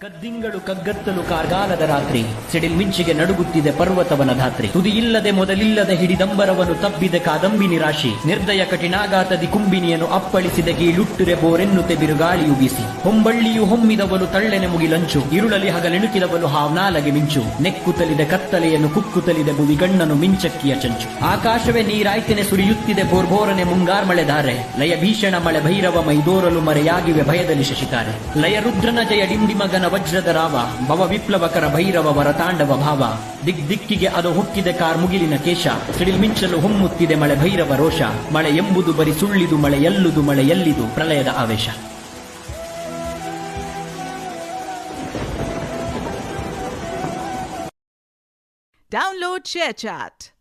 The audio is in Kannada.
ಕದ್ದಿಂಗಳು ಕಗ್ಗತ್ತಲು ಕಾರ್ಗಾಲದ ರಾತ್ರಿ ಸಿಡಿಲ್ ಮಿಂಚಿಗೆ ನಡುಗುತ್ತಿದೆ ಪರ್ವತವನ ಧಾತ್ರಿ ತುದಿಯಿಲ್ಲದೆ ಮೊದಲಿಲ್ಲದೆ ಹಿಡಿದಂಬರವನ್ನು ತಬ್ಬಿದೆ ಕಾದಂಬಿನಿ ರಾಶಿ ನಿರ್ದಯ ಕಠಿಣಾಘಾತದಿ ಕುಂಬಿನಿಯನ್ನು ಅಪ್ಪಳಿಸಿದ ಗೀಳುಟ್ಟುರೆ ಬೋರೆನ್ನುತೆ ಬಿರುಗಾಳಿಯು ಬೀಸಿ ಹೊಂಬಳ್ಳಿಯು ಹೊಮ್ಮಿದವನು ತಳ್ಳೆನೆ ಮುಗಿಲಂಚು ಇರುಳಲಿ ಹಗಲೆಣುಕಿದವನು ಹಾವ್ನಾಲಗೆ ಮಿಂಚು ನೆಕ್ಕುತ್ತಲಿದೆ ಕತ್ತಲೆಯನ್ನು ಕುಕ್ಕುತ್ತಲಿದೆ ಭುವಿಗಣ್ಣನು ಮಿಂಚಕ್ಕಿಯ ಚಂಚು ಆಕಾಶವೇ ನೀರಾಯ್ತೆನೆ ಸುರಿಯುತ್ತಿದೆ ಬೋರ್ಬೋರನೆ ಮುಂಗಾರ್ ಮಳೆ ಧಾರೆ ಲಯ ಭೀಷಣ ಮಳೆ ಭೈರವ ಮೈದೋರಲು ಮರೆಯಾಗಿವೆ ಭಯದಲ್ಲಿ ಶಶಿಕಾರೆ ಲಯ ರುದ್ರನ ಜಯ ಡಿಂಡಿಮಗನ ವಜ್ರದ ರಾವ ಭವ ವಿಪ್ಲವಕರ ಭೈರವ ವರತಾಂಡವ ಭಾವ ದಿಕ್ಕಿಗೆ ಅದು ಹುಟ್ಟಿದೆ ಕಾರ್ಮುಗಿಲಿನ ಕೇಶ ಸಿಡಿಲ್ ಮಿಂಚಲು ಹೊಮ್ಮುತ್ತಿದೆ ಮಳೆ ಭೈರವ ರೋಷ ಮಳೆ ಎಂಬುದು ಬರಿ ಸುಳ್ಳಿದು ಮಳೆ ಎಲ್ಲಿದು ಪ್ರಳಯದ ಆವೇಶ. Download ShareChat.